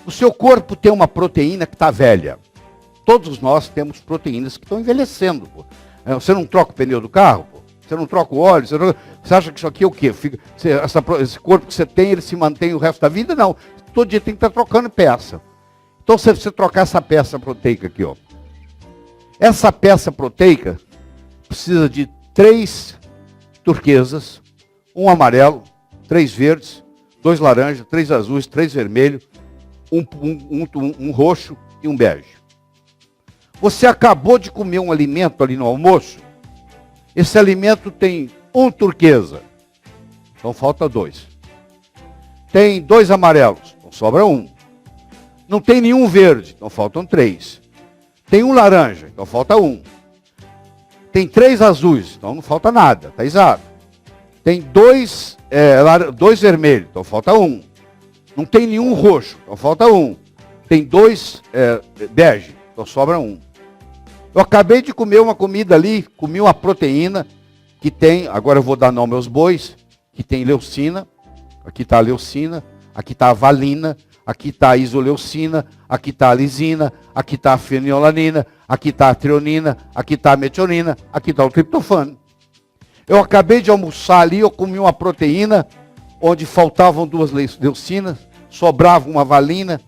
O seu corpo tem uma proteína que está velha. Todos nós temos proteínas que estão envelhecendo. Pô. Você não troca o pneu do carro? Pô. Você não troca o óleo? Você acha que isso aqui é o quê? Esse corpo que você tem, ele se mantém o resto da vida? Não. Todo dia tem que estar trocando peça. Então, se você trocar essa peça proteica aqui, ó. Essa peça proteica precisa de 3 turquesas, 1 amarelo, 3 verdes, 2 laranjas, 3 azuis, 3 vermelhos, um roxo e um bege. Você acabou de comer um alimento ali no almoço, esse alimento tem 1 turquesa, então falta 2. Tem 2 amarelos, então sobra 1. Não tem nenhum verde, então faltam 3. Tem 1 laranja, então falta 1. Tem 3 azuis, então não falta nada, está exato. Tem 2 vermelhos, então falta 1. Não tem nenhum roxo, então falta 1. Tem 2 bege, então sobra 1. Eu acabei de comer uma comida ali, comi uma proteína que tem, agora eu vou dar nome aos bois, que tem leucina, aqui está a leucina, aqui está a valina, aqui está a isoleucina, aqui está a lisina, aqui está a fenilalanina, aqui está a treonina, aqui está a metionina, aqui está o triptofano. Eu acabei de almoçar ali, eu comi uma proteína onde faltavam 2 leucinas, sobrava uma valina,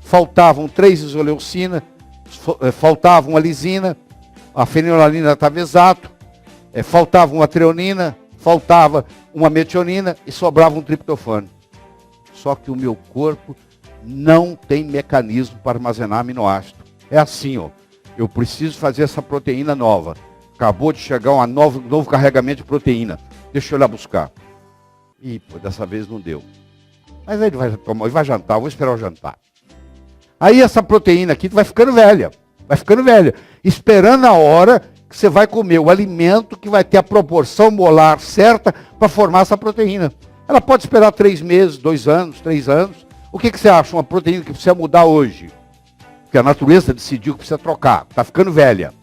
faltavam 3 isoleucina, faltava uma lisina, a fenilalanina estava exato, faltava uma treonina, faltava uma metionina e sobrava um triptofano. Só que o meu corpo não tem mecanismo para armazenar aminoácido. É assim, ó. Eu preciso fazer essa proteína nova. Acabou de chegar um novo carregamento de proteína. Deixa eu ir lá buscar. Ih, pô, dessa vez não deu. Mas aí ele vai jantar, vou esperar o jantar. Aí essa proteína aqui vai ficando velha. Vai ficando velha. Esperando a hora que você vai comer o alimento que vai ter a proporção molar certa para formar essa proteína. Ela pode esperar 3 meses, 2 anos, 3 anos. O que você acha? Uma proteína que precisa mudar hoje? Porque a natureza decidiu que precisa trocar. Está ficando velha.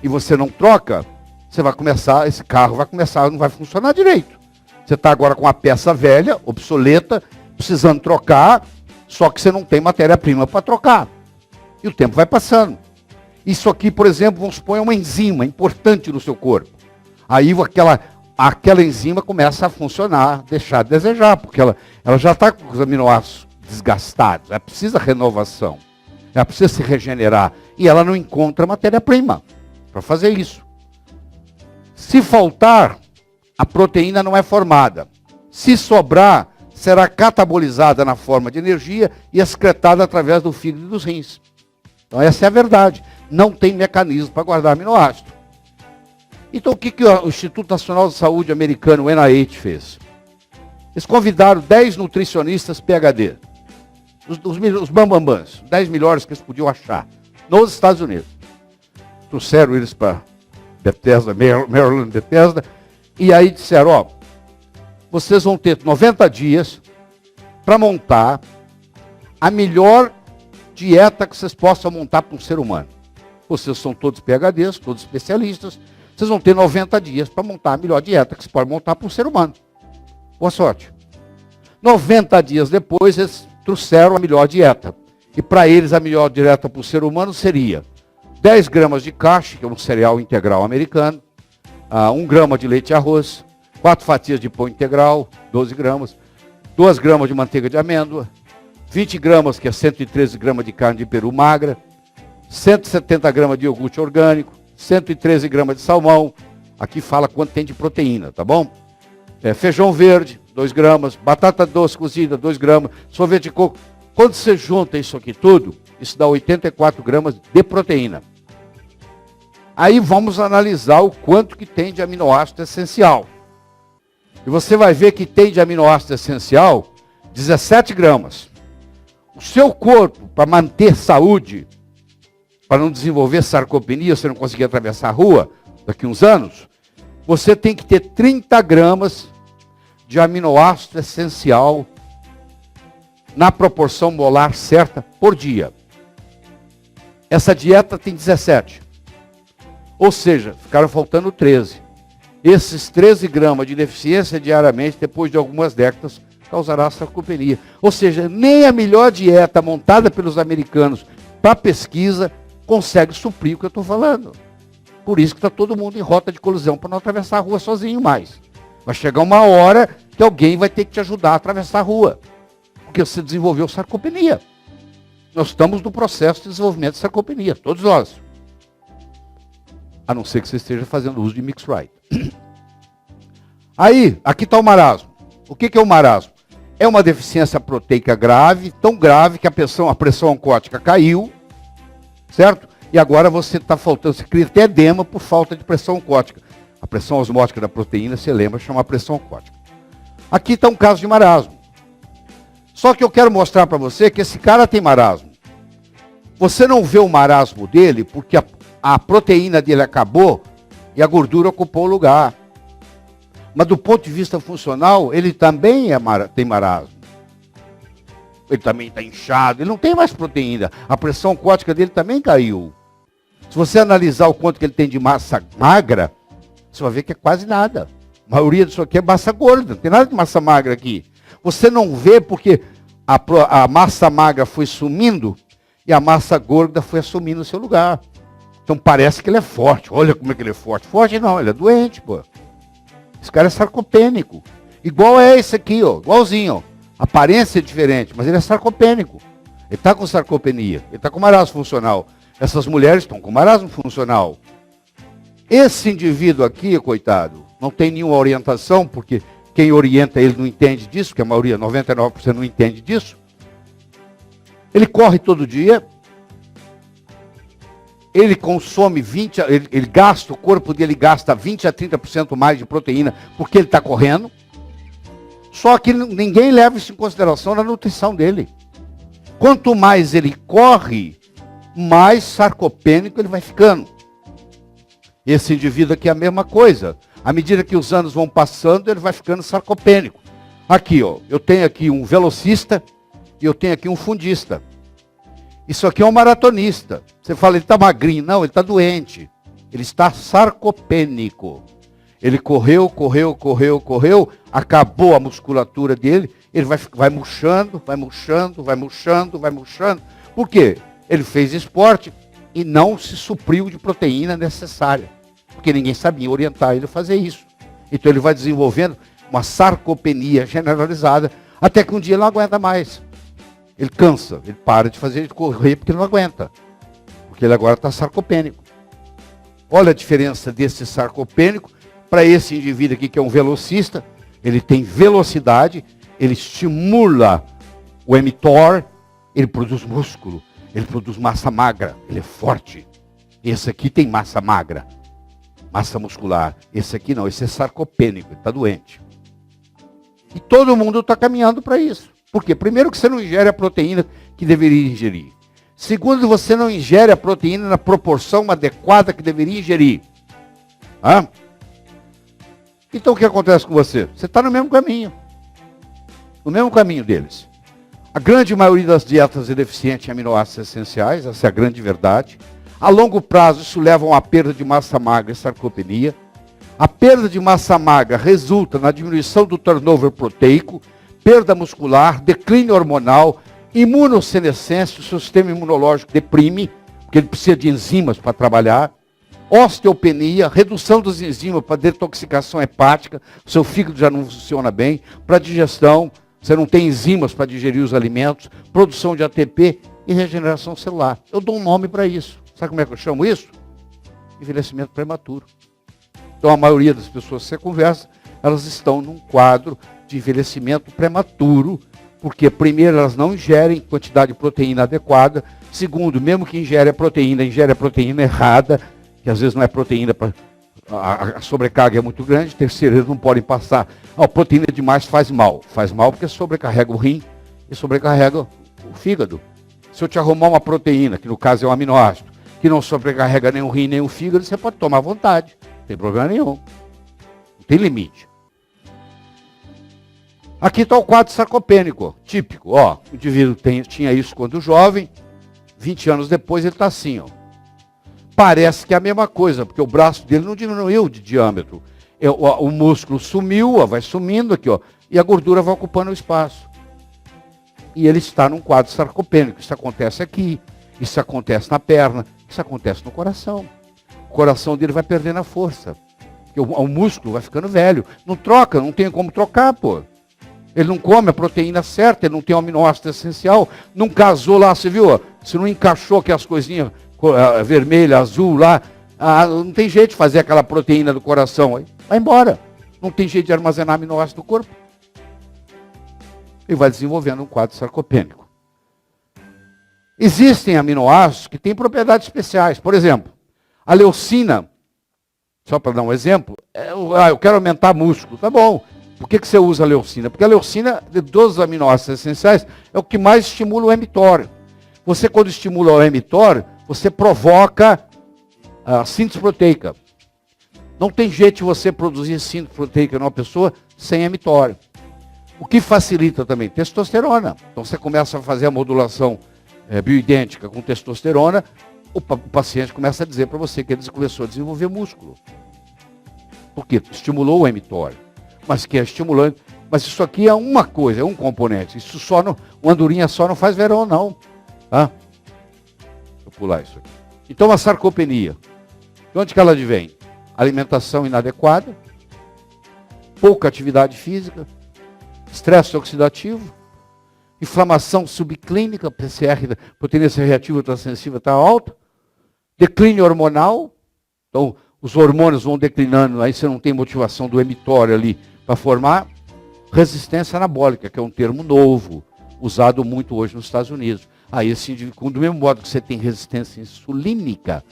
E você não troca, você vai começar, esse carro vai começar, não vai funcionar direito. Você está agora com a peça velha, obsoleta, precisando trocar, só que você não tem matéria-prima para trocar. E o tempo vai passando. Isso aqui, por exemplo, vamos supor, é uma enzima importante no seu corpo. Aí aquela enzima começa a funcionar, deixar de desejar, porque ela já está com os aminoácidos desgastados, ela precisa de renovação, ela precisa se regenerar, e ela não encontra matéria-prima para fazer isso. Se faltar, a proteína não é formada. Se sobrar, será catabolizada na forma de energia e excretada através do fígado e dos rins. Então essa é a verdade. Não tem mecanismo para guardar aminoácido. Então o que o Instituto Nacional de Saúde americano, o NIH, fez? Eles convidaram 10 nutricionistas PhD, os bambambãs, 10 melhores que eles podiam achar, nos Estados Unidos. Trouxeram eles para Bethesda, Maryland, Bethesda, e aí disseram, ó, vocês vão ter 90 dias para montar a melhor dieta que vocês possam montar para um ser humano. Vocês são todos PhDs, todos especialistas, vocês vão ter 90 dias para montar a melhor dieta que se pode montar para um ser humano. Boa sorte. 90 dias depois, eles trouxeram a melhor dieta. E para eles, a melhor dieta para o ser humano seria 10 gramas de cache, que é um cereal integral americano, 1 grama de leite e arroz, 4 fatias de pão integral, 12 gramas, 2 gramas de manteiga de amêndoa, 20 gramas, que é 113 gramas de carne de peru magra, 170 gramas de iogurte orgânico, 113 gramas de salmão, aqui fala quanto tem de proteína, tá bom? Feijão verde, 2 gramas, batata doce cozida, 2 gramas, sorvete de coco. Quando você junta isso aqui tudo, isso dá 84 gramas de proteína. Aí vamos analisar o quanto que tem de aminoácido essencial. E você vai ver que tem de aminoácido essencial 17 gramas. O seu corpo, para manter saúde, para não desenvolver sarcopenia, você não conseguir atravessar a rua daqui a uns anos, você tem que ter 30 gramas de aminoácido essencial na proporção molar certa por dia. Essa dieta tem 17. Ou seja, ficaram faltando 13. Esses 13 gramas de deficiência diariamente, depois de algumas décadas, causará sarcopenia. Ou seja, nem a melhor dieta montada pelos americanos para pesquisa consegue suprir o que eu estou falando. Por isso que está todo mundo em rota de colisão para não atravessar a rua sozinho mais. Vai chegar uma hora que alguém vai ter que te ajudar a atravessar a rua. Porque você desenvolveu sarcopenia. Nós estamos no processo de desenvolvimento de sarcopenia, todos nós. A não ser que você esteja fazendo uso de Mixrite. Aí, aqui está o marasmo. O que é o marasmo? É uma deficiência proteica grave, tão grave que a pressão oncótica caiu, certo? E agora você está faltando, você cria até edema por falta de pressão oncótica. A pressão osmótica da proteína, você lembra, chama pressão oncótica. Aqui está um caso de marasmo. Só que eu quero mostrar para você que esse cara tem marasmo. Você não vê o marasmo dele porque a proteína dele acabou e a gordura ocupou o lugar. Mas do ponto de vista funcional, ele também tem marasmo. Ele também está inchado, ele não tem mais proteína. A pressão oncótica dele também caiu. Se você analisar o quanto que ele tem de massa magra, você vai ver que é quase nada. A maioria disso aqui é massa gorda, não tem nada de massa magra aqui. Você não vê porque a massa magra foi sumindo e a massa gorda foi assumindo o seu lugar. Então parece que ele é forte. Olha como é que ele é forte. Forte não, ele é doente, pô. Esse cara é sarcopênico. Igual é esse aqui, ó. Igualzinho, ó. A aparência é diferente, mas ele é sarcopênico. Ele está com sarcopenia. Ele está com marasmo funcional. Essas mulheres estão com marasmo funcional. Esse indivíduo aqui, coitado, não tem nenhuma orientação, porque quem orienta ele não entende disso, que a maioria, 99% não entende disso. Ele corre todo dia. Ele consome ele gasta, o corpo dele gasta 20 a 30% mais de proteína porque ele está correndo. Só que ninguém leva isso em consideração na nutrição dele. Quanto mais ele corre, mais sarcopênico ele vai ficando. Esse indivíduo aqui é a mesma coisa. À medida que os anos vão passando, ele vai ficando sarcopênico. Aqui, ó, eu tenho aqui um velocista e eu tenho aqui um fundista. Isso aqui é um maratonista. Você fala, ele está magrinho. Não, ele está doente. Ele está sarcopênico. Ele correu, acabou a musculatura dele, ele vai murchando. Por quê? Ele fez esporte e não se supriu de proteína necessária. Porque ninguém sabia orientar ele a fazer isso. Então ele vai desenvolvendo uma sarcopenia generalizada, até que um dia ele não aguenta mais. Ele cansa, ele para de fazer, de correr porque ele não aguenta. Porque ele agora está sarcopênico. Olha a diferença desse sarcopênico para esse indivíduo aqui que é um velocista. Ele tem velocidade, ele estimula o mTOR, ele produz músculo, ele produz massa magra, ele é forte. Esse aqui tem massa magra, massa muscular. Esse aqui não, esse é sarcopênico, ele está doente. E todo mundo está caminhando para isso. Por quê? Primeiro que você não ingere a proteína que deveria ingerir. Segundo, você não ingere a proteína na proporção adequada que deveria ingerir. Hã? Então o que acontece com você? Você está no mesmo caminho. No mesmo caminho deles. A grande maioria das dietas é deficiente em aminoácidos essenciais, essa é a grande verdade. A longo prazo isso leva a uma perda de massa magra e sarcopenia. A perda de massa magra resulta na diminuição do turnover proteico, perda muscular, declínio hormonal, imunossenescência, o seu sistema imunológico deprime, porque ele precisa de enzimas para trabalhar, osteopenia, redução das enzimas para detoxicação hepática, o seu fígado já não funciona bem, para digestão, você não tem enzimas para digerir os alimentos, produção de ATP e regeneração celular. Eu dou um nome para isso. Sabe como é que eu chamo isso? Envelhecimento prematuro. Então a maioria das pessoas que você conversa, elas estão num quadro de envelhecimento prematuro, porque primeiro elas não ingerem quantidade de proteína adequada, segundo, mesmo que ingere a proteína errada, que às vezes não é proteína, a sobrecarga é muito grande, terceiro, eles não podem passar, proteína demais faz mal porque sobrecarrega o rim e sobrecarrega o fígado. Se eu te arrumar uma proteína, que no caso é um aminoácido, que não sobrecarrega nem o rim nem o fígado, você pode tomar à vontade, não tem problema nenhum, não tem limite. Aqui está o quadro sarcopênico, típico. O indivíduo tinha isso quando jovem, 20 anos depois ele está assim. Parece que é a mesma coisa, porque o braço dele não diminuiu de diâmetro. O músculo sumiu, vai sumindo aqui. e a gordura vai ocupando o espaço. E ele está num quadro sarcopênico. Isso acontece aqui, isso acontece na perna, isso acontece no coração. O coração dele vai perdendo a força. O músculo vai ficando velho. Não troca, não tem como trocar, pô. Ele não come a proteína certa, ele não tem o aminoácido essencial. Não casou lá, você viu? Se não encaixou aquelas coisinhas vermelha, azul lá, não tem jeito de fazer aquela proteína do coração. Aí vai embora. Não tem jeito de armazenar aminoácido no corpo. E vai desenvolvendo um quadro sarcopênico. Existem aminoácidos que têm propriedades especiais. Por exemplo, a leucina, só para dar um exemplo, eu quero aumentar músculo. Tá bom. Por que você usa a leucina? Porque a leucina, dos aminoácidos essenciais, é o que mais estimula o mTOR. Você, quando estimula o mTOR, você provoca a síntese proteica. Não tem jeito de você produzir síntese proteica numa pessoa sem mTOR. O que facilita também? Testosterona. Então você começa a fazer a modulação bioidêntica com testosterona, o paciente começa a dizer para você que ele começou a desenvolver músculo. Por quê? Estimulou o mTOR. Mas que é estimulante. Mas isso aqui é uma coisa, é um componente. Isso só não, uma andorinha só não faz verão, não. Tá? Vou pular isso aqui. Então a sarcopenia. De onde que ela advém? Alimentação inadequada, pouca atividade física, estresse oxidativo, inflamação subclínica, PCR, proteína C reativa ultrassensível está alta, declínio hormonal, então os hormônios vão declinando, aí você não tem motivação do mTOR ali para formar, resistência anabólica, que é um termo novo, usado muito hoje nos Estados Unidos. Aí esse indivíduo, do mesmo modo que você tem resistência insulínica,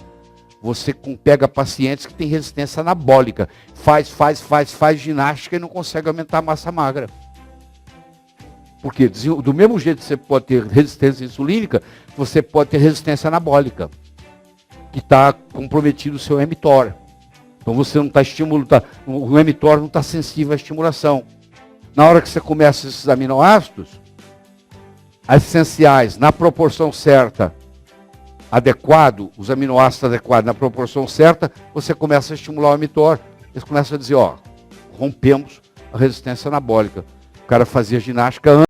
você pega pacientes que têm resistência anabólica, faz ginástica e não consegue aumentar a massa magra. Porque do mesmo jeito que você pode ter resistência insulínica, você pode ter resistência anabólica, que está comprometido o seu mTOR. Então você não está estimulando, o mTOR não está sensível à estimulação. Na hora que você começa esses aminoácidos, essenciais, na proporção certa, adequado, os aminoácidos adequados na proporção certa, você começa a estimular o mTOR. Eles começam a dizer, rompemos a resistência anabólica. O cara fazia ginástica antes.